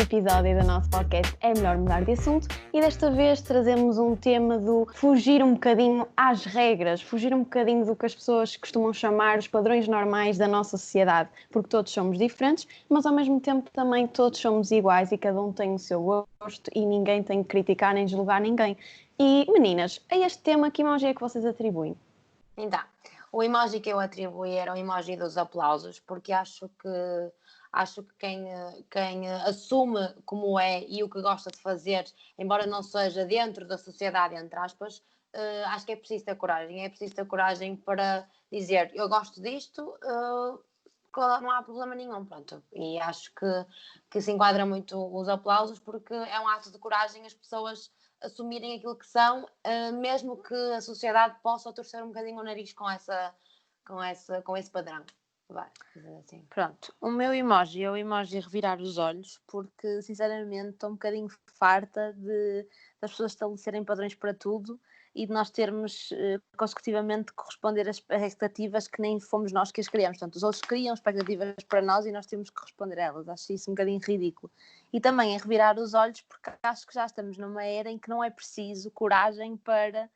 episódio do nosso podcast É Melhor Mudar de Assunto e desta vez trazemos um tema do fugir um bocadinho às regras, fugir um bocadinho do que as pessoas costumam chamar os padrões normais da nossa sociedade, porque todos somos diferentes, mas ao mesmo tempo também todos somos iguais e cada um tem o seu gosto e ninguém tem que criticar nem julgar ninguém. E meninas, a este tema que emoji é que vocês atribuem? Então, o emoji que eu atribuí era o emoji dos aplausos, porque acho que quem assume como é e o que gosta de fazer, embora não seja dentro da sociedade, entre aspas, acho que é preciso ter coragem. É preciso ter coragem para dizer, eu gosto disto, não há problema nenhum, pronto. E acho que se enquadra muito os aplausos, porque é um ato de coragem as pessoas assumirem aquilo que são, mesmo que a sociedade possa torcer um bocadinho o nariz com esse padrão. Vai, assim. Pronto, o meu emoji é o emoji revirar os olhos, porque sinceramente estou um bocadinho farta das pessoas estabelecerem padrões para tudo e de nós termos consecutivamente corresponder às expectativas que nem fomos nós que as criamos. Portanto, os outros criam expectativas para nós e nós temos que responder a elas. Acho isso um bocadinho ridículo. E também é revirar os olhos, porque acho que já estamos numa era em que não é preciso coragem para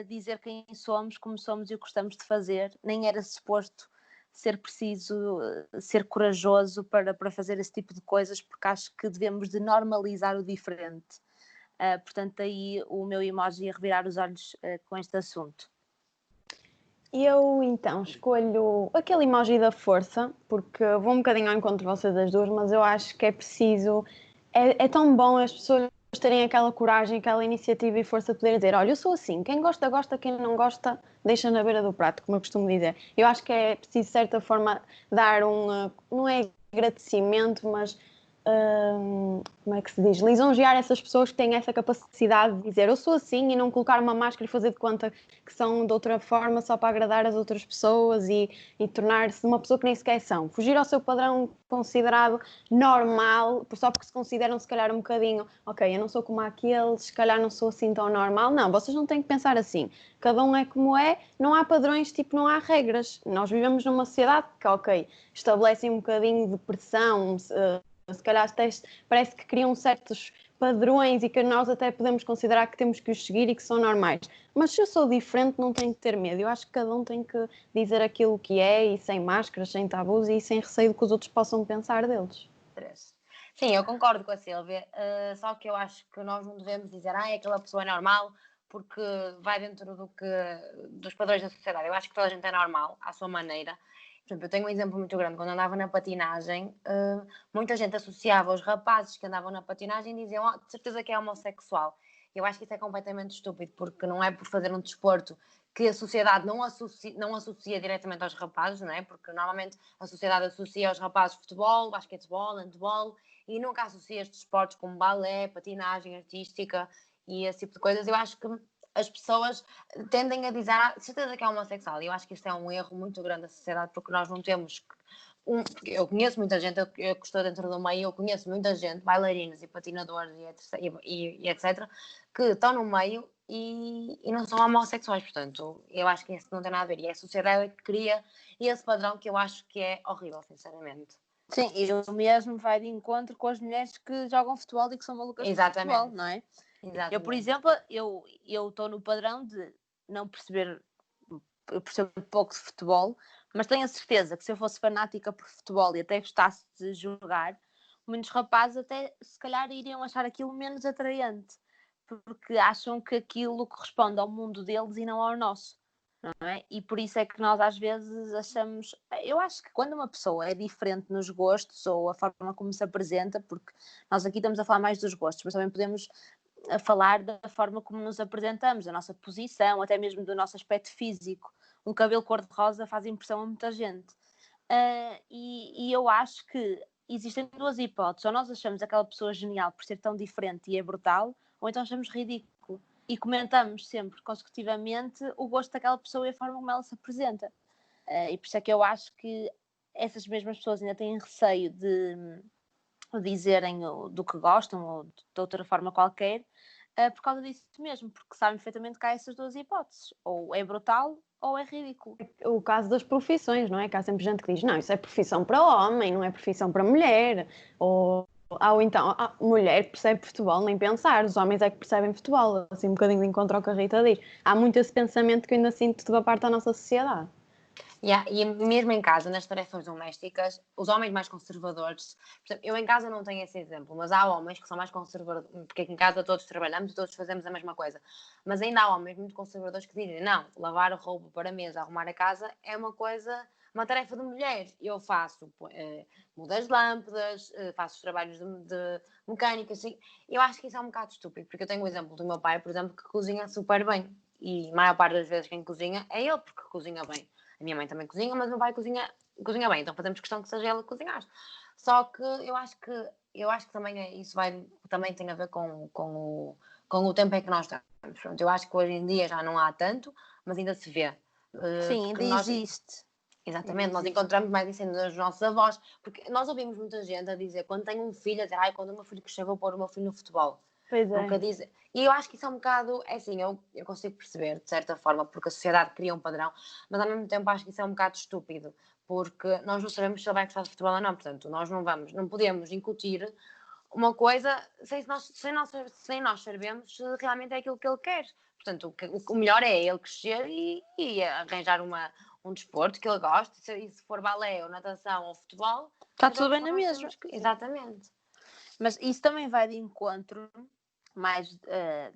dizer quem somos, como somos e o que gostamos de fazer. Nem era suposto ser preciso ser corajoso para fazer esse tipo de coisas, porque acho que devemos de normalizar o diferente. Portanto, aí o meu emoji é revirar os olhos com este assunto. Eu então escolho aquele emoji da força, porque vou um bocadinho ao encontro de vocês as duas, mas eu acho que é preciso, é tão bom as pessoas terem aquela coragem, aquela iniciativa e força de poder dizer, olha, eu sou assim, quem gosta, gosta, quem não gosta, deixa na beira do prato, como eu costumo dizer. Eu acho que é preciso, de certa forma, dar não é agradecimento, mas como é que se diz? Lisonjear essas pessoas que têm essa capacidade de dizer eu sou assim e não colocar uma máscara e fazer de conta que são de outra forma só para agradar as outras pessoas e tornar-se uma pessoa que nem sequer são. Fugir ao seu padrão considerado normal, só porque se consideram se calhar um bocadinho, ok, eu não sou como aqueles, se calhar não sou assim tão normal. Não, vocês não têm que pensar assim. Cada um é como é, não há padrões, tipo, não há regras. Nós vivemos numa sociedade que, ok, estabelecem um bocadinho de pressão, se calhar até parece que criam certos padrões e que nós até podemos considerar que temos que os seguir e que são normais. Mas se eu sou diferente, não tenho que ter medo. Eu acho que cada um tem que dizer aquilo que é e sem máscaras, sem tabus e sem receio do que os outros possam pensar deles. Sim, eu concordo com a Sílvia, só que eu acho que nós não devemos dizer aquela pessoa é normal porque vai dentro dos padrões da sociedade. Eu acho que toda a gente é normal, à sua maneira. Por exemplo, eu tenho um exemplo muito grande. Quando andava na patinagem, muita gente associava os rapazes que andavam na patinagem e diziam de certeza que é homossexual. Eu acho que isso é completamente estúpido, porque não é por fazer um desporto que a sociedade não associa diretamente aos rapazes, não é? Porque normalmente a sociedade associa aos rapazes futebol, basquetebol, handebol e nunca associa estes esportes como balé, patinagem artística e esse tipo de coisas. Eu acho que as pessoas tendem a dizer certeza que é homossexual e eu acho que isto é um erro muito grande da sociedade, porque nós não temos eu conheço muita gente, eu que estou dentro do meio, eu conheço muita gente, bailarinos e patinadores e etc, que estão no meio e não são homossexuais, portanto eu acho que isso não tem nada a ver e é a sociedade que cria esse padrão que eu acho que é horrível, sinceramente. Sim, e o mesmo vai de encontro com as mulheres que jogam futebol e que são malucas de futebol, não é? Exatamente. Eu, por exemplo, eu estou no padrão de não perceber, eu percebo pouco de futebol, mas tenho a certeza que se eu fosse fanática por futebol e até gostasse de jogar, muitos rapazes até se calhar iriam achar aquilo menos atraente, porque acham que aquilo corresponde ao mundo deles e não ao nosso. Não é? E por isso é que nós às vezes achamos, eu acho que quando uma pessoa é diferente nos gostos ou a forma como se apresenta, porque nós aqui estamos a falar mais dos gostos, mas também podemos falar da forma como nos apresentamos, da nossa posição, até mesmo do nosso aspecto físico. Um cabelo cor-de-rosa faz impressão a muita gente. E eu acho que existem duas hipóteses, ou nós achamos aquela pessoa genial por ser tão diferente e é brutal, ou então achamos ridículo. E comentamos sempre, consecutivamente, o gosto daquela pessoa e a forma como ela se apresenta. E por isso é que eu acho que essas mesmas pessoas ainda têm receio de dizerem do que gostam ou de outra forma qualquer, por causa disso mesmo, porque sabem perfeitamente que há essas duas hipóteses. Ou é brutal ou é ridículo. O caso das profissões, não é? Que há sempre gente que diz, não, isso é profissão para homem, não é profissão para mulher. Ou ou então a mulher que percebe futebol, nem pensar, os homens é que percebem futebol, assim um bocadinho de encontro ao que a Rita diz. Há muito esse pensamento que eu ainda sinto da parte da nossa sociedade. E mesmo em casa, nas tarefas domésticas, os homens mais conservadores, eu em casa não tenho esse exemplo, mas há homens que são mais conservadores, porque aqui em casa todos trabalhamos e todos fazemos a mesma coisa, mas ainda há homens muito conservadores que dizem, não, lavar a roupa para a mesa, arrumar a casa é uma tarefa de mulher. Eu faço, mudo as lâmpadas, faço os trabalhos de mecânica, assim. Eu acho que isso é um bocado estúpido, porque eu tenho o exemplo do meu pai, por exemplo, que cozinha super bem, e a maior parte das vezes quem cozinha é ele, porque cozinha bem. A minha mãe também cozinha, mas o meu pai cozinha bem, então fazemos questão que seja ela a cozinhar. Só que eu acho que também isso também tem a ver com o tempo em que nós estamos. Pronto, eu acho que hoje em dia já não há tanto, mas ainda se vê. Sim, ainda existe. Exatamente, nós encontramos mais isso nos nossos avós, porque nós ouvimos muita gente a dizer, quando tenho um filho, a dizer, quando o meu filho crescer vou pôr o meu filho no futebol. Pois é. Nunca dizer. E eu acho que isso é um bocado, é assim, eu consigo perceber, de certa forma, porque a sociedade cria um padrão, mas ao mesmo tempo acho que isso é um bocado estúpido, porque nós não sabemos se ele vai gostar de futebol ou não, portanto, nós não podemos incutir uma coisa sem nós sabermos se realmente é aquilo que ele quer. Portanto, o melhor é ele crescer e arranjar um desporto que ele goste, e se for balé ou natação ou futebol... Está tudo bem na mesma. Exatamente. Mas isso também vai de encontro mais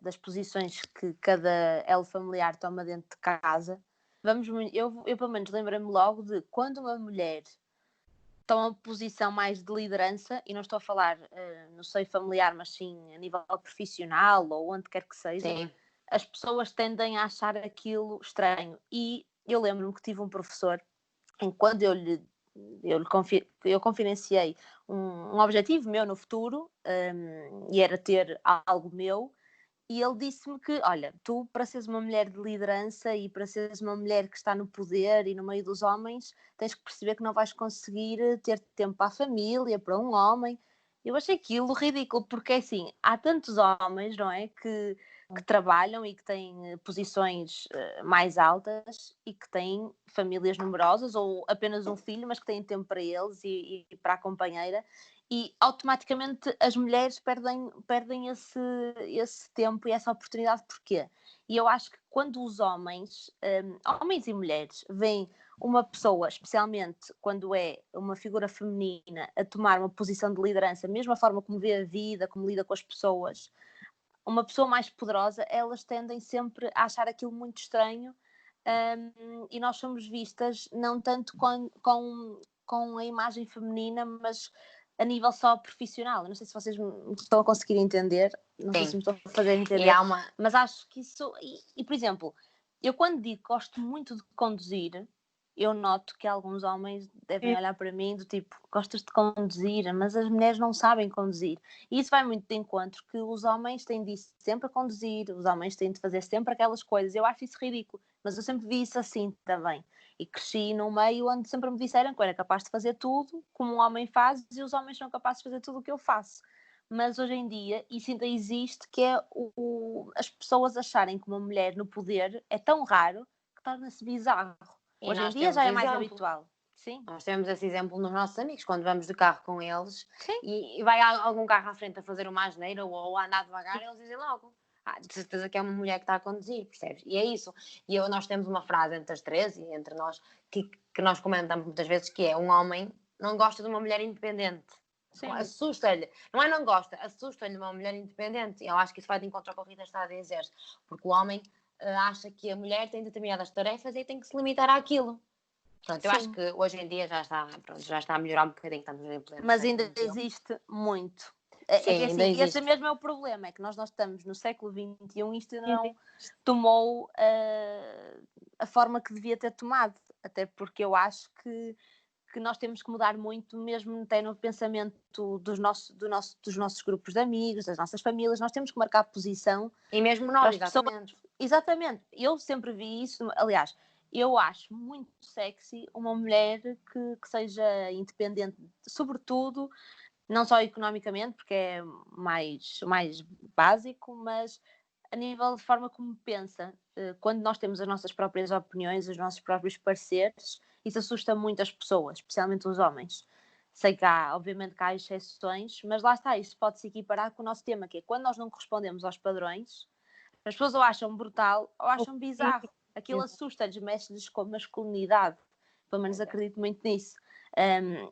das posições que cada elo familiar toma dentro de casa. Eu pelo menos lembro-me logo de quando uma mulher toma uma posição mais de liderança, e não estou a falar no seio familiar, mas sim a nível profissional ou onde quer que seja, sim. As pessoas tendem a achar aquilo estranho. E eu lembro-me que tive um professor em que quando eu confidenciei um objetivo meu no futuro, e era ter algo meu, e ele disse-me que, olha, tu para seres uma mulher de liderança e para seres uma mulher que está no poder e no meio dos homens, tens que perceber que não vais conseguir ter tempo para a família, para um homem. Eu achei aquilo ridículo, porque assim, há tantos homens, não é, que trabalham e que têm posições mais altas e que têm famílias numerosas ou apenas um filho, mas que têm tempo para eles e para a companheira, e automaticamente as mulheres perdem esse tempo e essa oportunidade. Porquê? E eu acho que quando os homens e mulheres veem uma pessoa, especialmente quando é uma figura feminina, a tomar uma posição de liderança, mesmo a forma como vê a vida, como lida com as pessoas, uma pessoa mais poderosa, elas tendem sempre a achar aquilo muito estranho, e nós somos vistas não tanto com a imagem feminina, mas a nível só profissional. Eu não sei se vocês me estão a conseguir entender, não sei se me estão a fazer entender, mas acho que isso... E, por exemplo, eu quando digo que gosto muito de conduzir, eu noto que alguns homens devem olhar para mim do tipo, gostas de conduzir, mas as mulheres não sabem conduzir. E isso vai muito de encontro que os homens têm de ir sempre a conduzir, os homens têm de fazer sempre aquelas coisas. Eu acho isso ridículo, mas eu sempre vi isso assim também. E cresci num meio onde sempre me disseram que eu era capaz de fazer tudo como um homem faz, e os homens são capazes de fazer tudo o que eu faço. Mas hoje em dia isso ainda existe, que é as pessoas acharem que uma mulher no poder é tão raro que torna-se bizarro. E hoje em dia já é mais habitual. Sim. Nós temos esse exemplo nos nossos amigos, quando vamos de carro com eles e vai algum carro à frente a fazer uma asneira ou a andar devagar, eles dizem logo, de certeza que é uma mulher que está a conduzir, percebes? E é isso. E nós temos uma frase entre as três e entre nós que nós comentamos muitas vezes, que é: um homem não gosta de uma mulher independente. Assusta-lhe. Não gosta, assusta-lhe uma mulher independente. E eu acho que isso vai de encontro ao que a Rita está a dizer, porque o homem acha que a mulher tem determinadas tarefas e tem que se limitar àquilo. Pronto, eu acho que hoje em dia já está a melhorar um bocadinho, estamos em pleno. Mas ainda existe muito. Esse mesmo é o problema, é que nós estamos no século XXI e isto não tomou a forma que devia ter tomado, até porque eu acho que nós temos que mudar muito, mesmo até no pensamento dos nossos grupos de amigos, das nossas famílias. Nós temos que marcar posição. E mesmo nós, exatamente. Exatamente. Eu sempre vi isso. Aliás, eu acho muito sexy uma mulher que seja independente, sobretudo, não só economicamente, porque é mais básico, mas a nível de forma como pensa. Quando nós temos as nossas próprias opiniões, os nossos próprios pareceres, isso assusta muito as pessoas, especialmente os homens. Sei que há, obviamente, que há exceções, mas lá está, isso pode se equiparar com o nosso tema, que é quando nós não correspondemos aos padrões, as pessoas ou acham brutal ou acham bizarro. Aquilo assusta-lhes, mexe-lhes com a masculinidade. Pelo menos acredito muito nisso.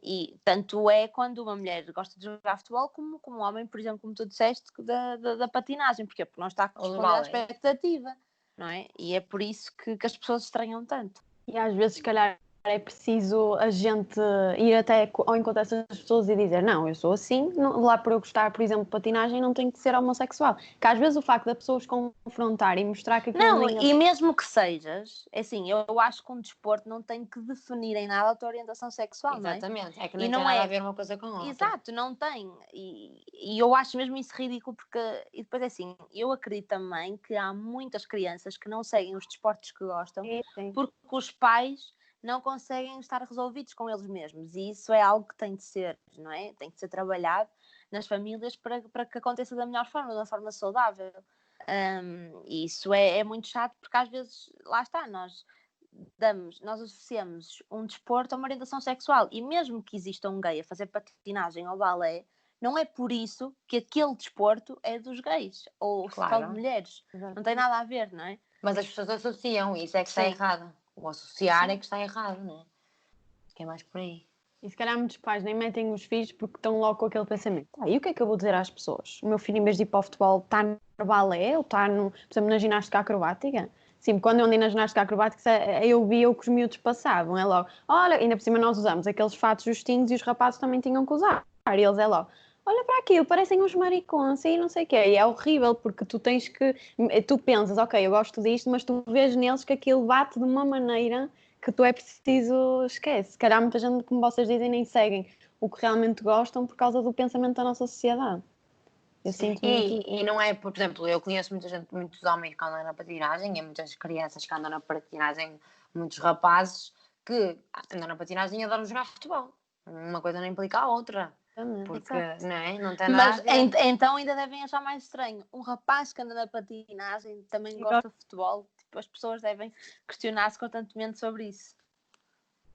E tanto é quando uma mulher gosta de jogar futebol como um homem, por exemplo, como tu disseste, da patinagem. Porquê? Porque não está a corresponder à expectativa, não é? E é por isso que as pessoas estranham tanto. E às vezes, se calhar, é preciso a gente ir até ao encontro dessas pessoas e dizer não, eu sou assim, lá por eu gostar, por exemplo, de patinagem, não tenho que ser homossexual. Que às vezes o facto da pessoa os confrontar e mostrar que aquilo... Não, e mesmo que sejas, é assim, eu acho que um desporto não tem que definir em nada a tua orientação sexual, exatamente, não é? É que não tem nada a ver uma coisa com outra. Exato, não tem. E eu acho mesmo isso ridículo porque... E depois é assim, eu acredito também que há muitas crianças que não seguem os desportos que gostam porque os pais não conseguem estar resolvidos com eles mesmos. E isso é algo que tem de ser, não é? Tem de ser trabalhado nas famílias para que aconteça da melhor forma, de uma forma saudável. E isso é muito chato porque às vezes, lá está, nós associamos um desporto a uma orientação sexual e mesmo que exista um gay a fazer patinagem ou balé, não é por isso que aquele desporto é dos gays ou só de mulheres. Não tem nada a ver, não é? Mas as pessoas associam, isso é que está errado. O associar é que está errado, não é? Que é mais por aí. E se calhar muitos pais nem metem os filhos porque estão logo com aquele pensamento. E o que é que eu vou dizer às pessoas? O meu filho, em vez de ir para o futebol, está no balé ou está, por exemplo, na ginástica acrobática? Sim, quando eu andei na ginástica acrobática, eu via o que os miúdos passavam. É logo, olha, ainda por cima nós usamos aqueles fatos justinhos e os rapazes também tinham que usar. E eles é logo, olha para aquilo, parecem uns maricões e não sei o quê. E é horrível porque tu tens que... Tu pensas, ok, eu gosto disto, mas tu vês neles que aquilo bate de uma maneira... que tu é preciso, esquece. Se calhar muita gente, como vocês dizem, nem seguem o que realmente gostam por causa do pensamento da nossa sociedade. Eu sinto muito... E não é, por exemplo, eu conheço muita gente, muitos homens que andam na patinagem e muitas crianças que andam na patinagem, muitos rapazes que andam na patinagem e adoram jogar futebol. Uma coisa não implica a outra. Porque não, é? Não tem nada. Mas então ainda devem achar mais estranho. Um rapaz que anda na patinagem também gosta de futebol. Tipo, as pessoas devem questionar-se constantemente sobre isso.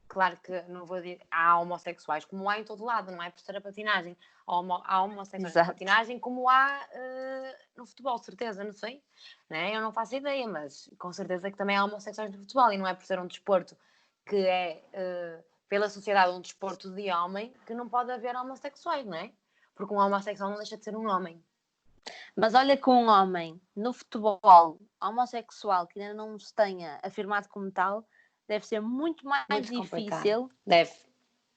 Claro que não vou dizer, há homossexuais como há em todo lado, não é por ser a patinagem. Há homossexuais na patinagem como há no futebol, certeza, não sei. Né? Eu não faço ideia, mas com certeza que também há homossexuais no futebol e não é por ser um desporto que é pela sociedade um desporto de homem que não pode haver homossexuais, não é? Porque um homossexual não deixa de ser um homem. Mas olha que um homem no futebol homossexual que ainda não se tenha afirmado como tal deve ser muito mais difícil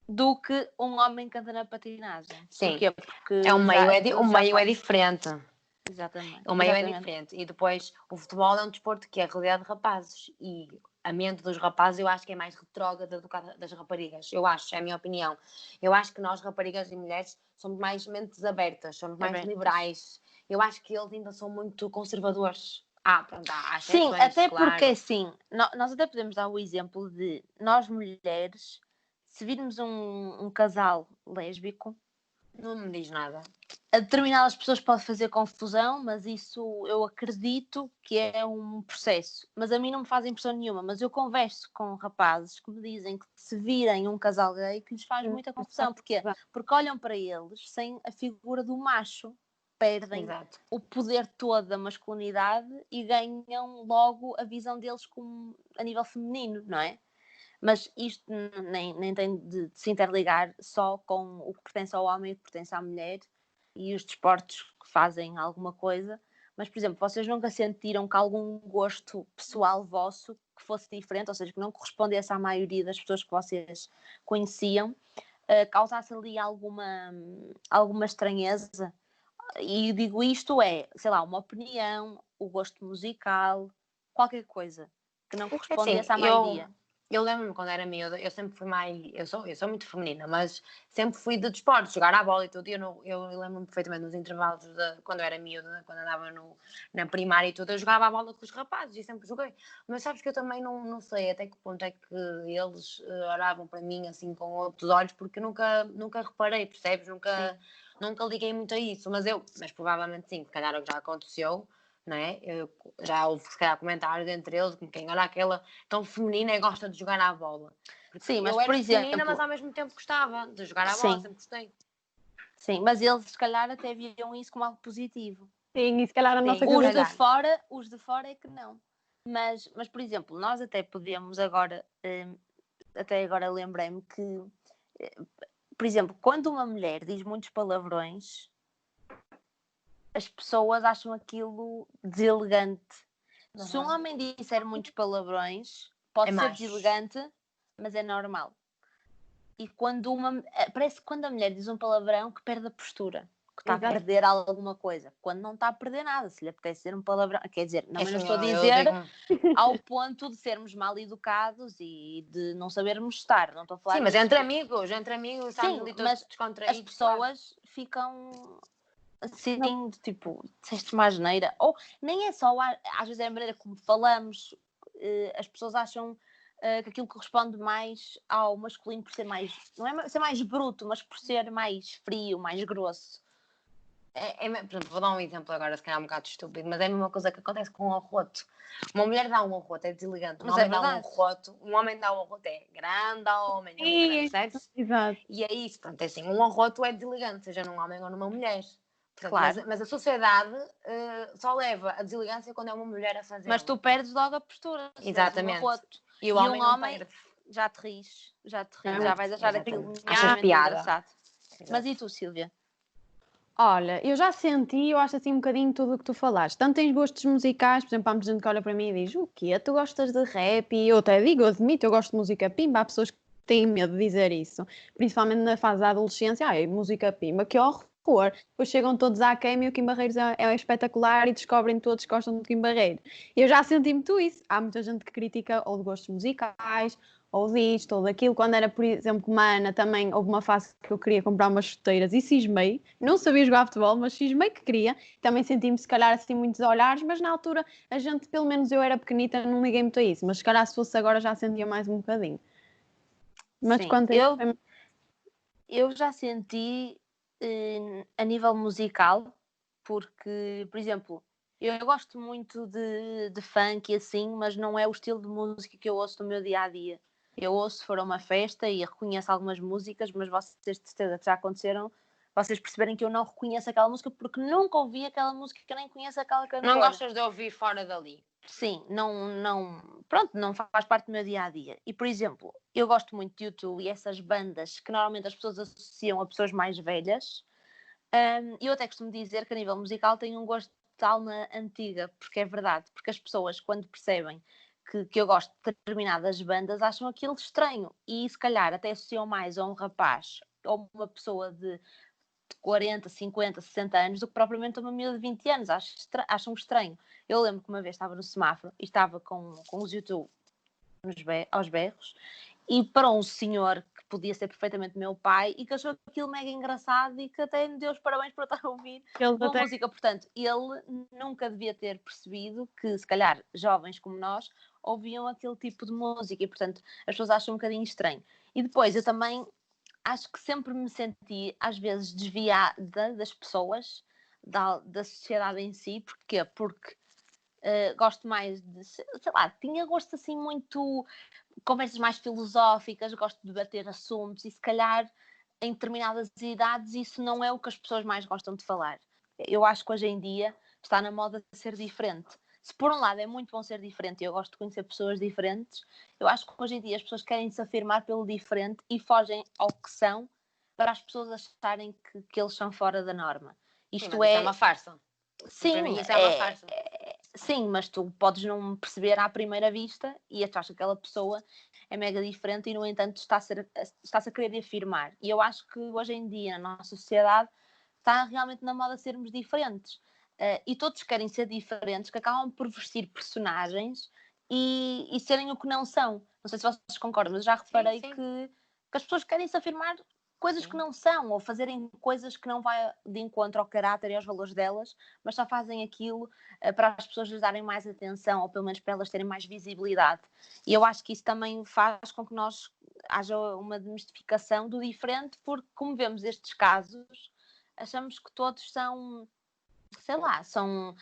do que um homem que anda na patinagem. Sim, porquê? Porque o meio é diferente. Exatamente. O meio é diferente. E depois, o futebol é um desporto que é rodeado de rapazes. E a mente dos rapazes eu acho que é mais retrógrada do que a das raparigas. Eu acho, é a minha opinião. Eu acho que nós, raparigas e mulheres, somos mais mentes abertas, somos mais liberais. Eu acho que eles ainda são muito conservadores. Pronto, há sim, até claro. Porque assim, nós até podemos dar o exemplo de nós mulheres, se virmos um casal lésbico, não me diz nada. A determinadas pessoas pode fazer confusão, mas isso eu acredito que é um processo. Mas a mim não me faz impressão nenhuma. Mas eu converso com rapazes que me dizem que se virem um casal gay que lhes faz muita confusão. Porquê? Porque olham para eles sem a figura do macho. Perdem o poder todo da masculinidade e ganham logo a visão deles como a nível feminino, não é? Mas isto nem tem de se interligar só com o que pertence ao homem e o que pertence à mulher e os desportos que fazem alguma coisa. Mas, por exemplo, vocês nunca sentiram que algum gosto pessoal vosso que fosse diferente, ou seja, que não correspondesse à maioria das pessoas que vocês conheciam, causasse ali alguma estranheza? E digo isto sei lá, uma opinião, o gosto musical, qualquer coisa que não correspondesse à maioria. Eu lembro-me quando era miúda, eu sempre fui mais... Eu sou muito feminina, mas sempre fui de desportos, jogar à bola e tudo. Eu lembro-me perfeitamente nos intervalos quando eu era miúda, quando andava na primária e tudo, eu jogava a bola com os rapazes e sempre joguei. Mas sabes que eu também não sei até que ponto é que eles olhavam para mim assim com outros olhos, porque nunca reparei, percebes? Nunca liguei muito a isso, mas provavelmente sim, se calhar o que já aconteceu... Não é? Já houve, se calhar, comentários entre eles, como quem olha aquela tão feminina e gosta de jogar à bola. Sim, mas eu por era exemplo... pequenina, mas ao mesmo tempo gostava de jogar à bola, sempre gostei. Sim, mas eles se calhar até viam isso como algo positivo. Sim, e se calhar a nossa Os de fora é que não. Mas por exemplo, nós até podemos agora, até agora lembrei-me que, por exemplo, quando uma mulher diz muitos palavrões, as pessoas acham aquilo deselegante. Se um homem disser muitos palavrões, pode ser deselegante, mas é normal. E parece que quando a mulher diz um palavrão que perde a postura, que está a perder alguma coisa, quando não está a perder nada, se lhe apetece ser um palavrão, quer dizer, não estou a dizer ao ponto de sermos mal educados e de não sabermos estar, não estou a falar Sim, mas entre amigos, sim, ali todos descontraídos, as pessoas ficam assim, tipo, disseste uma asneira, ou nem é só, às vezes é a maneira como falamos, as pessoas acham que aquilo corresponde mais ao masculino por ser mais, não é ser mais bruto, mas por ser mais frio, mais grosso. Por exemplo, vou dar um exemplo agora, se calhar um bocado estúpido, mas é a mesma coisa que acontece com um arroto. Uma mulher dá um arroto, é deselegante. Um homem dá um arroto, é grande homem, é grande, certo? Exato. E é isso, pronto, é assim, um arroto é deselegante, seja num homem ou numa mulher. Portanto, claro. Mas a sociedade só leva a deselegância quando é uma mulher a fazer. Mas tu perdes logo a postura. Exatamente. E o homem não perde. Já te rires, já vais achar aquilo engraçado. Mas e tu, Sílvia? Olha, eu já senti, eu acho assim um bocadinho tudo o que tu falaste. Tanto tens gostos musicais, por exemplo, há muita gente que olha para mim e diz: o quê? Tu gostas de rap? E eu até digo, eu admito, eu gosto de música pimba. Há pessoas que têm medo de dizer isso, principalmente na fase da adolescência. Música pimba, que horror! Depois chegam todos à queima e o Kim Barreiros é espetacular e descobrem todos que gostam de Kim Barreiros. Eu já senti muito isso. Há muita gente que critica ou de gostos musicais, ou disto, ou daquilo. Quando era, por exemplo, como a Ana, também houve uma fase que eu queria comprar umas chuteiras e cismei. Não sabia jogar futebol, mas cismei que queria. Também senti-me, se calhar, assim, muitos olhares, mas na altura, a gente, pelo menos eu era pequenita, não liguei muito a isso. Mas se calhar, se fosse agora, já sentia mais um bocadinho. Mas quanto eu já senti a nível musical, porque, por exemplo, eu gosto muito de funk e assim, mas não é o estilo de música que eu ouço no meu dia-a-dia. Eu ouço se for a uma festa e reconheço algumas músicas, mas vocês de certeza que já aconteceram, vocês perceberem que eu não reconheço aquela música porque nunca ouvi aquela música, que nem conheço aquela cantora. Não gostas de ouvir fora dali? Sim, pronto, não faz parte do meu dia-a-dia. E, por exemplo, eu gosto muito de YouTube e essas bandas que normalmente as pessoas associam a pessoas mais velhas. Eu até costumo dizer que a nível musical tenho um gosto de alma antiga, porque é verdade, porque as pessoas quando percebem que eu gosto de determinadas bandas acham aquilo estranho e se calhar até associam mais a um rapaz ou uma pessoa de 40, 50, 60 anos do que propriamente uma miúda de 20 anos. Acham estranho. Eu lembro que uma vez estava no semáforo e estava com os YouTube aos berros e para um senhor que podia ser perfeitamente meu pai e que achou aquilo mega engraçado e que até me deu os parabéns por eu estar a ouvir boa música. Portanto, ele nunca devia ter percebido que, se calhar, jovens como nós ouviam aquele tipo de música e, portanto, as pessoas acham um bocadinho estranho. E depois, eu também acho que sempre me senti, às vezes, desviada das pessoas, da sociedade em si. Porquê? Porque gosto mais de, sei lá, tinha gosto assim muito, conversas mais filosóficas, gosto de debater assuntos e se calhar em determinadas idades isso não é o que as pessoas mais gostam de falar. Eu acho que hoje em dia está na moda ser diferente. Se por um lado é muito bom ser diferente e eu gosto de conhecer pessoas diferentes, eu acho que hoje em dia as pessoas querem se afirmar pelo diferente e fogem ao que são para as pessoas acharem que eles são fora da norma. Isto isso é uma farsa. Sim, para mim isso é uma farsa. Sim, mas tu podes não perceber à primeira vista e achas que aquela pessoa é mega diferente e, no entanto, está-se a querer afirmar. E eu acho que hoje em dia, na nossa sociedade, está realmente na moda sermos diferentes. E todos querem ser diferentes, que acabam por vestir personagens e serem o que não são. Não sei se vocês concordam, mas eu já reparei sim. Que as pessoas querem se afirmar coisas que não são, ou fazerem coisas que não vai de encontro ao caráter e aos valores delas, mas só fazem aquilo para as pessoas lhes darem mais atenção, ou pelo menos para elas terem mais visibilidade. E eu acho que isso também faz com que nós haja uma desmistificação do diferente, porque como vemos estes casos, achamos que todos são, sei lá, são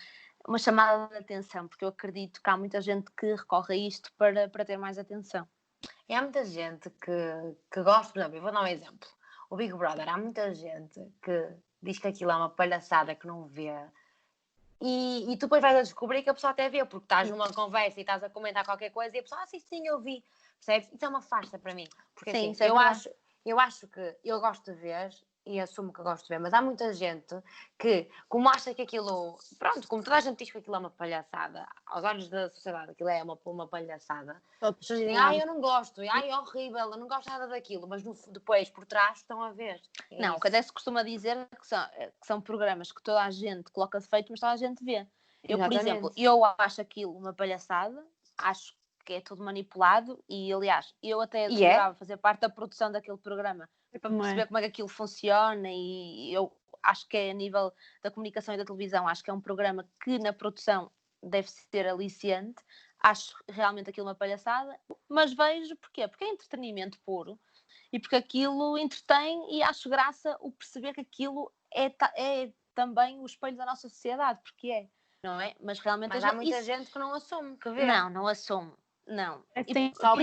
uma chamada de atenção, porque eu acredito que há muita gente que recorre a isto para ter mais atenção. E há muita gente que gosta, por exemplo, eu vou dar um exemplo. O Big Brother, há muita gente que diz que aquilo é uma palhaçada que não vê. E tu depois vais a descobrir que a pessoa até vê, porque estás numa conversa e estás a comentar qualquer coisa e a pessoa, sim, eu vi. Percebes? Isso é uma farsa para mim. Porque Sim, assim, eu acho que eu gosto de ver e assumo que gosto de ver, mas há muita gente que, como acha que aquilo, pronto, como toda a gente diz que aquilo é uma palhaçada, aos olhos da sociedade aquilo é uma palhaçada, as pessoas dizem, eu não gosto, é horrível, eu não gosto nada daquilo, mas depois, por trás, estão a ver. Não, o que até se costuma dizer que são programas que toda a gente coloca defeito, mas toda a gente vê. Eu, por exemplo, eu acho aquilo uma palhaçada, acho que é tudo manipulado e, aliás, eu até adorava fazer parte da produção daquele programa para perceber como é que aquilo funciona e eu acho que é a nível da comunicação e da televisão, acho que é um programa que na produção deve ser aliciante, acho realmente aquilo uma palhaçada, mas vejo porquê? Porque é entretenimento puro e porque aquilo entretém e acho graça o perceber que aquilo é também o espelho da nossa sociedade, porque é, não é? Mas realmente há muita gente que não assume, que vê. Não assume, não. Só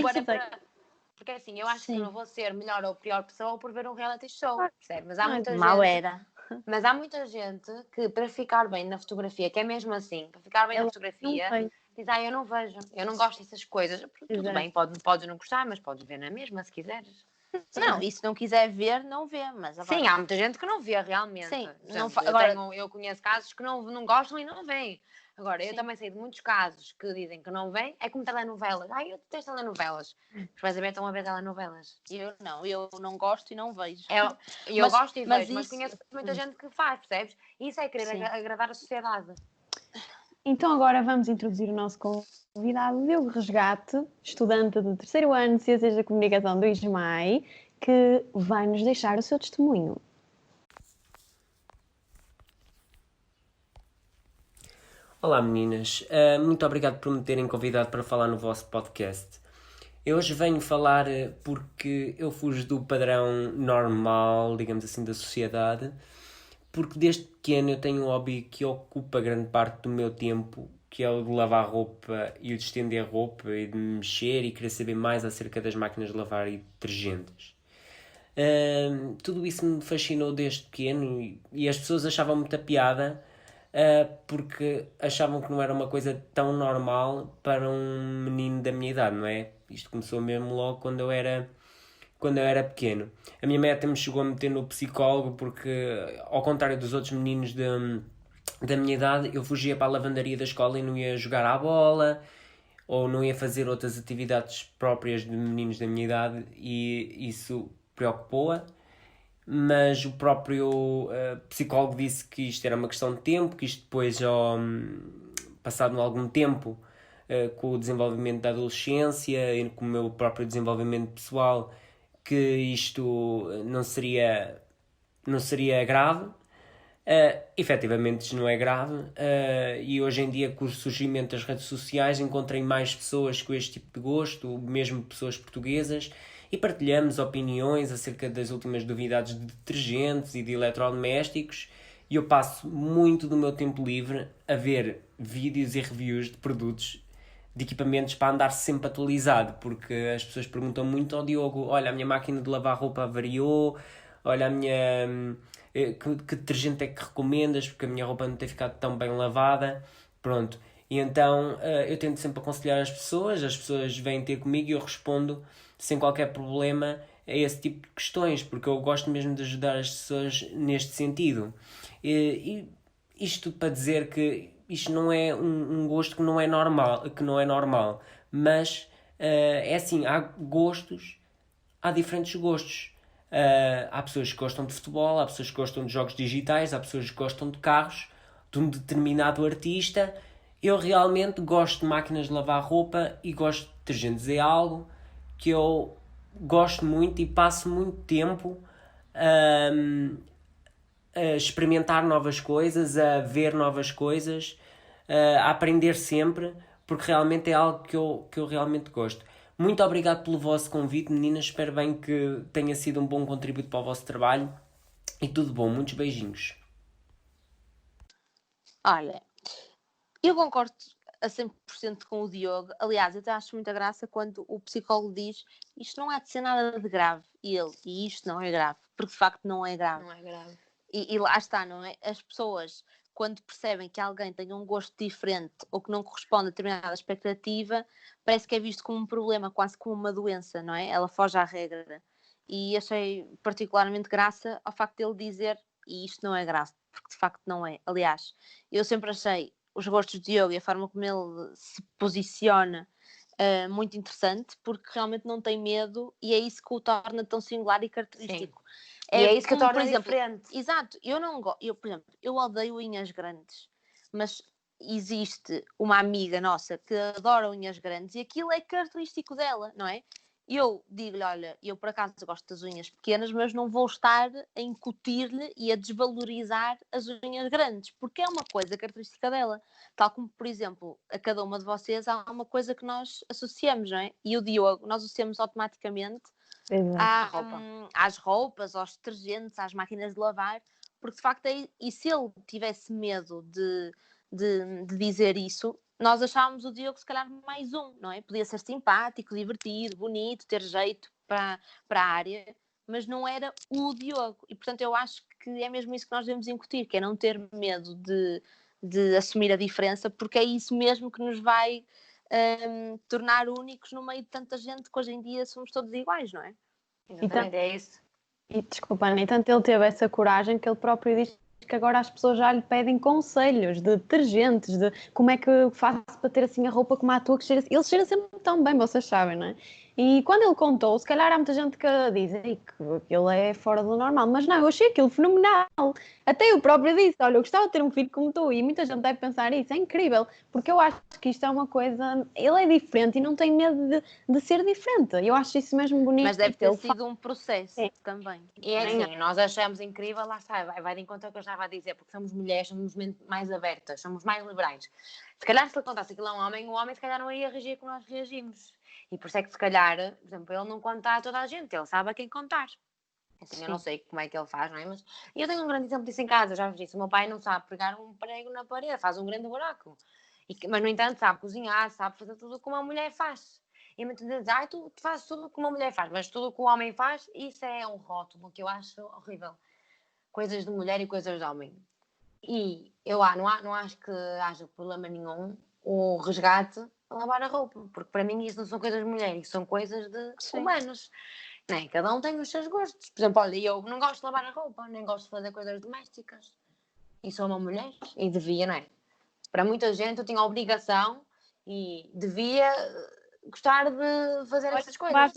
porque assim, eu acho que não vou ser melhor ou pior pessoa por ver um reality show, percebe? Mas há muita gente... Mas há muita gente que, para ficar bem na fotografia, que é mesmo assim, para ficar bem na fotografia, diz, eu não vejo, eu não gosto dessas coisas. Tudo bem, podes não gostar, mas podes ver na mesma, se quiseres. Não, e se não quiser ver, não vê. Mas agora... Sim, há muita gente que não vê realmente. Sim, eu conheço casos que não gostam e não veem. Agora, eu também sei de muitos casos que dizem que não veem, é como telenovelas. Eu detesto telenovelas. Os pais estão a ver telenovelas. Eu não gosto e não vejo. Eu gosto e vejo, mas conheço muita gente que faz, percebes? Isso é querer agradar a sociedade. Então agora vamos introduzir o nosso convidado, Diogo Resgate, estudante do 3º ano de Ciências da Comunicação do ISMAI, que vai nos deixar o seu testemunho. Olá meninas, muito obrigado por me terem convidado para falar no vosso podcast. Eu hoje venho falar porque eu fujo do padrão normal, digamos assim, da sociedade, porque desde pequeno eu tenho um hobby que ocupa grande parte do meu tempo, que é o de lavar roupa e o de estender roupa e de mexer e querer saber mais acerca das máquinas de lavar e detergentes. Tudo isso me fascinou desde pequeno e as pessoas achavam muita piada porque achavam que não era uma coisa tão normal para um menino da minha idade, não é? Isto começou mesmo logo quando eu era pequeno. A minha mãe até me chegou a meter no psicólogo porque, ao contrário dos outros meninos da minha idade, eu fugia para a lavandaria da escola e não ia jogar à bola ou não ia fazer outras atividades próprias de meninos da minha idade e isso preocupou-a. Mas o próprio psicólogo disse que isto era uma questão de tempo, que isto depois, passado algum tempo, com o desenvolvimento da adolescência e com o meu próprio desenvolvimento pessoal, que isto não seria grave. Efetivamente isto não é grave e hoje em dia, com o surgimento das redes sociais, encontrei mais pessoas com este tipo de gosto, mesmo pessoas portuguesas, e partilhamos opiniões acerca das últimas novidades de detergentes e de eletrodomésticos, e eu passo muito do meu tempo livre a ver vídeos e reviews de produtos, de equipamentos, para andar sempre atualizado, porque as pessoas perguntam muito ao Diogo, olha, a minha máquina de lavar roupa avariou, olha, que detergente é que recomendas, porque a minha roupa não tem ficado tão bem lavada, pronto. E então eu tento sempre aconselhar as pessoas vêm ter comigo e eu respondo sem qualquer problema a esse tipo de questões, porque eu gosto mesmo de ajudar as pessoas neste sentido. E isto para dizer que isto não é um gosto que não é normal, mas é assim, há diferentes gostos. Há pessoas que gostam de futebol, há pessoas que gostam de jogos digitais, há pessoas que gostam de carros, de um determinado artista. Eu realmente gosto de máquinas de lavar roupa e gosto de detergentes. É algo que eu gosto muito e passo muito tempo a experimentar novas coisas, a ver novas coisas, a aprender sempre, porque realmente é algo que eu realmente gosto. Muito obrigado pelo vosso convite, meninas. Espero bem que tenha sido um bom contributo para o vosso trabalho. E tudo bom. Muitos beijinhos. Olha, eu concordo a 100% com o Diogo. Aliás, eu até acho muita graça quando o psicólogo diz isto não há de ser nada de grave. E isto não é grave. Porque de facto não é grave. Não é grave. E lá está, não é? As pessoas, quando percebem que alguém tem um gosto diferente ou que não corresponde a determinada expectativa, parece que é visto como um problema, quase como uma doença, não é? Ela foge à regra. E achei particularmente graça ao facto dele dizer e isto não é grave, porque de facto não é. Aliás, eu sempre achei os gostos de Diogo e a forma como ele se posiciona muito interessante, porque realmente não tem medo e é isso que o torna tão singular e característico. E é isso que o torna, por exemplo, diferente. Exato, por exemplo, eu odeio unhas grandes, mas existe uma amiga nossa que adora unhas grandes e aquilo é característico dela, não é? Eu digo-lhe, olha, eu por acaso gosto das unhas pequenas, mas não vou estar a incutir-lhe e a desvalorizar as unhas grandes, porque é uma coisa característica dela. Tal como, por exemplo, a cada uma de vocês há uma coisa que nós associamos, não é? E o Diogo, nós associamos automaticamente às roupas, aos detergentes, às máquinas de lavar, porque de facto e se ele tivesse medo de dizer isso, nós achávamos o Diogo se calhar mais não é? Podia ser simpático, divertido, bonito, ter jeito para a área, mas não era o Diogo. E portanto eu acho que é mesmo isso que nós devemos incutir, que é não ter medo de assumir a diferença, porque é isso mesmo que nos vai tornar únicos no meio de tanta gente que hoje em dia somos todos iguais, não é? Exatamente, é isso. E desculpa, nem tanto ele teve essa coragem que ele próprio diz que agora as pessoas já lhe pedem conselhos de detergentes, de como é que eu faço para ter assim a roupa como a tua, que cheira, ele cheira sempre tão bem, vocês sabem, não é? E quando ele contou, se calhar há muita gente que diz que ele é fora do normal, mas não, eu achei aquilo fenomenal. Até eu próprio disse, olha, eu gostava de ter um filho como tu, e muita gente deve pensar isso, é incrível, porque eu acho que isto é uma coisa, ele é diferente e não tem medo de ser diferente, eu acho isso mesmo bonito. Mas deve ter sido um processo também. E é assim, nós achamos incrível, lá está, vai de encontro ao que eu estava a dizer, porque somos mulheres, somos mais abertas, somos mais liberais. Se calhar se ele contasse aquilo a um homem, o homem se calhar não ia reagir como nós reagimos. E por isso é que se calhar, por exemplo, ele não conta a toda a gente, ele sabe a quem contar. Assim, eu não sei como é que ele faz, não é? Mas eu tenho um grande exemplo disso em casa, já vos disse, o meu pai não sabe pregar um prego na parede, faz um grande buraco. Mas, no entanto, sabe cozinhar, sabe fazer tudo como a mulher faz. E muitas vezes, tu fazes tudo como a mulher faz, mas tudo o que o homem faz, isso é um rótulo que eu acho horrível. Coisas de mulher e coisas de homem. E eu não acho que haja problema nenhum o resgate a lavar a roupa, porque para mim isso não são coisas de mulher, isso são coisas de humanos. Não é? Cada um tem os seus gostos. Por exemplo, olha, eu não gosto de lavar a roupa, nem gosto de fazer coisas domésticas. E sou uma mulher, e devia, não é? Para muita gente eu tinha a obrigação e devia gostar de fazer essas coisas.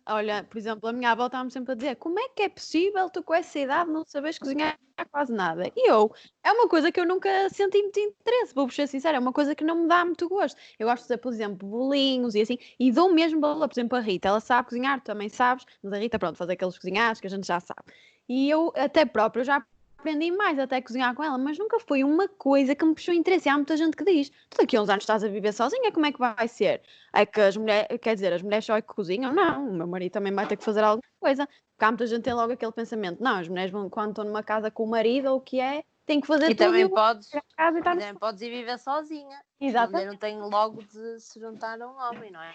Olha, por exemplo, a minha avó estava-me sempre a dizer como é que é possível tu com essa idade não saberes cozinhar quase nada? E é uma coisa que eu nunca senti muito interesse, vou ser sincera, é uma coisa que não me dá muito gosto. Eu gosto de fazer, por exemplo, bolinhos e assim, e dou mesmo valor, por exemplo, a Rita, ela sabe cozinhar, tu também sabes, mas a Rita, pronto, faz aqueles cozinhados que a gente já sabe. E eu até próprio já aprendi mais até a cozinhar com ela, mas nunca foi uma coisa que me puxou interesse. E há muita gente que diz: tu daqui a uns anos estás a viver sozinha, como é que vai ser? É que as mulheres, quer dizer, as mulheres só é que cozinham? Não, o meu marido também vai ter que fazer alguma coisa. Porque há muita gente que tem logo aquele pensamento: não, as mulheres quando estão numa casa com o marido ou o que é, têm que fazer e tudo. Também também podes ir viver sozinha. Exato. A mulher não tem logo de se juntar a um homem, não é?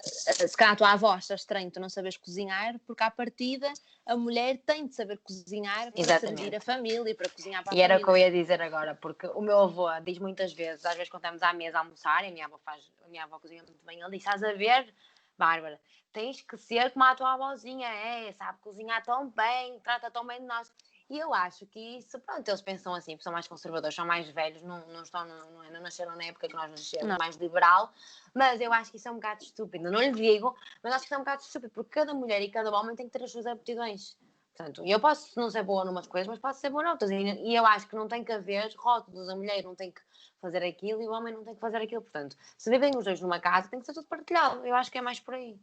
Se calhar a tua avó acha estranho tu não saberes cozinhar, porque à partida a mulher tem de saber cozinhar para servir a família, para cozinhar para a família. E era o que eu ia dizer agora, porque o meu avô diz muitas vezes, às vezes quando estamos à mesa a almoçar, e a minha avó cozinha muito bem, ele diz: estás a ver, Bárbara, tens que ser como a tua avózinha sabe cozinhar tão bem, trata tão bem de nós. E eu acho que isso, pronto, eles pensam assim, são mais conservadores, são mais velhos, não nasceram na época que nós nascemos, mais liberal, mas eu acho que isso é um bocado estúpido. Não lhe digo, mas acho que isso é um bocado estúpido, porque cada mulher e cada homem tem que ter as suas aptidões. Portanto, eu posso não ser boa numas coisas, mas posso ser boa noutras. E eu acho que não tem que haver rótulos. A mulher não tem que fazer aquilo e o homem não tem que fazer aquilo. Portanto, se vivem os dois numa casa, tem que ser tudo partilhado. Eu acho que é mais por aí.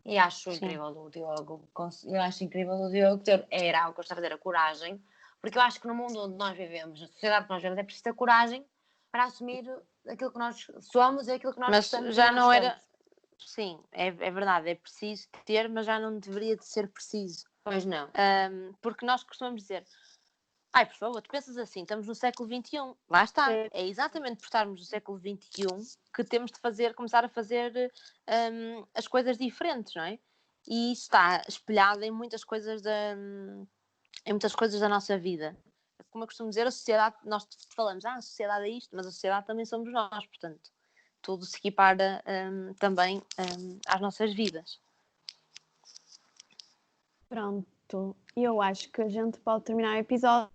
E acho incrível o Diogo. Eu acho incrível o Diogo ter, era o que eu estava a dizer, a coragem. Porque eu acho que no mundo onde nós vivemos, na sociedade que nós vivemos, é preciso ter coragem para assumir aquilo que nós somos e aquilo que nós gostamos. Mas já não era... Sim, é verdade, é preciso ter, mas já não deveria de ser preciso. Pois não. Porque nós costumamos dizer, Ai, por favor, tu pensas assim, estamos no século XXI, lá está. É exatamente por estarmos no século XXI que temos de começar a fazer as coisas diferentes, não é? E isso está espelhado em muitas coisas da nossa vida. Como eu costumo dizer, a sociedade, nós falamos, a sociedade é isto, mas a sociedade também somos nós, portanto, tudo se equipara também às nossas vidas. Pronto, eu acho que a gente pode terminar o episódio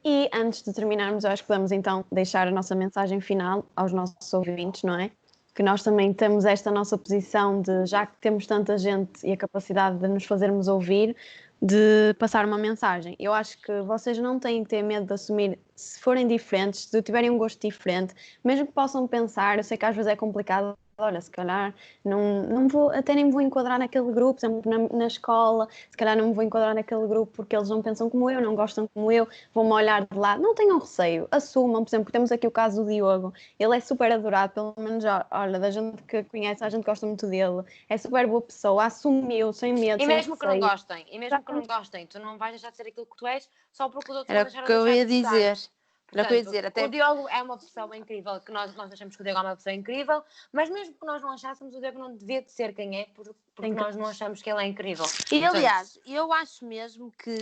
e antes de terminarmos, eu acho que podemos então deixar a nossa mensagem final aos nossos ouvintes, não é? Que nós também temos esta nossa posição de, já que temos tanta gente e a capacidade de nos fazermos ouvir, de passar uma mensagem. Eu acho que vocês não têm que ter medo de assumir, se forem diferentes, se tiverem um gosto diferente, mesmo que possam pensar, eu sei que às vezes é complicado, olha, se calhar não vou, até nem me vou enquadrar naquele grupo, por exemplo, na escola, se calhar não me vou enquadrar naquele grupo porque eles não pensam como eu, não gostam como eu, vão-me olhar de lado. Não tenham receio, assumam. Por exemplo, temos aqui o caso do Diogo, ele é super adorado, pelo menos, olha, da gente que conhece, a gente gosta muito dele, é super boa pessoa, assumiu, sem medo, e sem mesmo receio. Que não gostem, tu não vais deixar de ser aquilo que tu és só porque os outros Era não deixaram o que eu ia dizer. Portanto, até... O Diogo é uma pessoa incrível, que nós achamos que o Diogo é uma pessoa incrível, mas mesmo que nós não achássemos, o Diogo não devia de ser quem é, porque nós não achamos que ele é incrível. E aliás, eu acho mesmo que,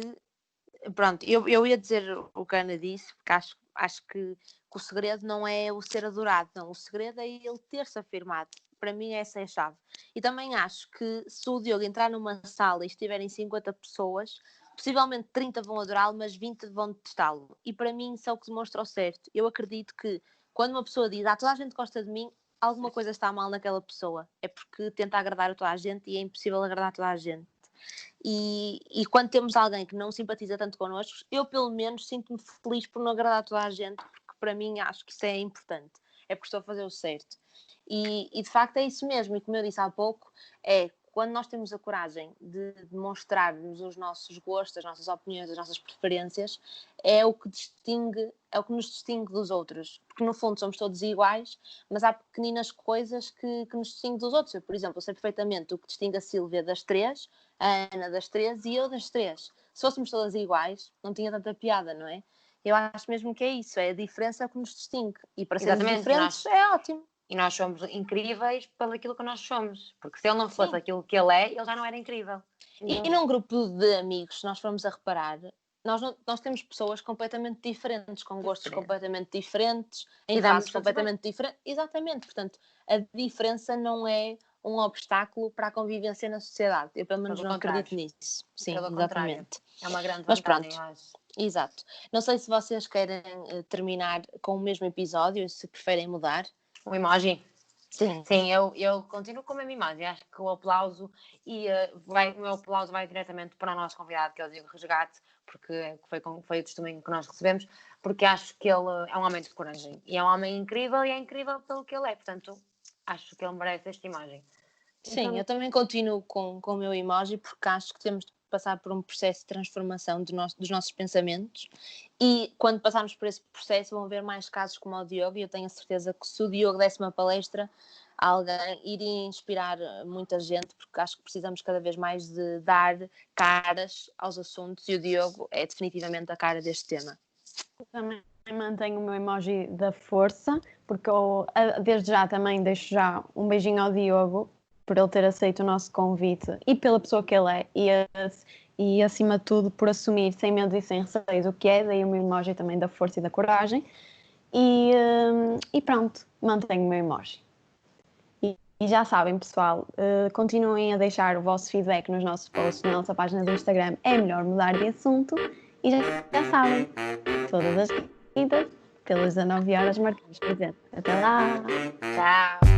pronto, eu ia dizer o que a Ana disse, porque acho que o segredo não é o ser adorado, não, o segredo é ele ter-se afirmado. Para mim essa é a chave. E também acho que se o Diogo entrar numa sala e estiverem 50 pessoas, possivelmente 30 vão adorá-lo, mas 20 vão detestá-lo. E para mim isso é o que demonstra o certo. Eu acredito que quando uma pessoa diz, toda a gente gosta de mim, alguma coisa está mal naquela pessoa. É porque tenta agradar a toda a gente e é impossível agradar a toda a gente. E quando temos alguém que não simpatiza tanto connosco, eu pelo menos sinto-me feliz por não agradar a toda a gente, porque para mim acho que isso é importante. É porque estou a fazer o certo. E de facto é isso mesmo. E como eu disse há pouco, quando nós temos a coragem de demonstrar-nos os nossos gostos, as nossas opiniões, as nossas preferências, é o que nos distingue dos outros. Porque no fundo somos todos iguais, mas há pequeninas coisas que nos distinguem dos outros. Eu, por exemplo, sei perfeitamente o que distingue a Sílvia das 3, a Ana das 3 e eu das 3. Se fôssemos todas iguais, não tinha tanta piada, não é? Eu acho mesmo que é isso, é a diferença que nos distingue. E para sermos diferentes é ótimo. E nós somos incríveis pelo aquilo que nós somos. Porque se ele não fosse aquilo que ele é, ele já não era incrível. E num grupo de amigos, se nós formos a reparar, nós temos pessoas completamente diferentes, com gostos completamente diferentes, em fases completamente diferentes. Exatamente. Portanto, a diferença não é um obstáculo para a convivência na sociedade. Eu pelo menos não acredito nisso. Sim, exatamente. É uma grande vantagem, mas pronto, eu acho. Exato. Não sei se vocês querem terminar com o mesmo episódio, se preferem mudar. Um emoji? Sim. Sim, eu continuo com a mesma imagem. Acho que o aplauso o meu aplauso vai diretamente para o nosso convidado, que é o Diogo Resgate, porque foi o testemunho que nós recebemos, porque acho que ele é um homem de coragem. E é um homem incrível e é incrível pelo que ele é. Portanto, acho que ele merece esta imagem. Sim, então... eu também continuo com o meu emoji, porque acho que temos de passar por um processo de transformação dos nossos pensamentos e quando passarmos por esse processo vão haver mais casos como o Diogo e eu tenho a certeza que se o Diogo desse uma palestra alguém iria inspirar muita gente, porque acho que precisamos cada vez mais de dar caras aos assuntos e o Diogo é definitivamente a cara deste tema. Eu também mantenho o meu emoji da força, porque eu desde já também deixo já um beijinho ao Diogo por ele ter aceito o nosso convite e pela pessoa que ele é e acima de tudo por assumir sem medo e sem receios o que é, daí o meu emoji também da força e da coragem e pronto, mantenho o meu emoji. E já sabem, pessoal, continuem a deixar o vosso feedback nos nossos posts na nossa página do Instagram, é melhor mudar de assunto e já sabem, todas as quintas pelas 19 horas marcamos presente. Até lá! Tchau!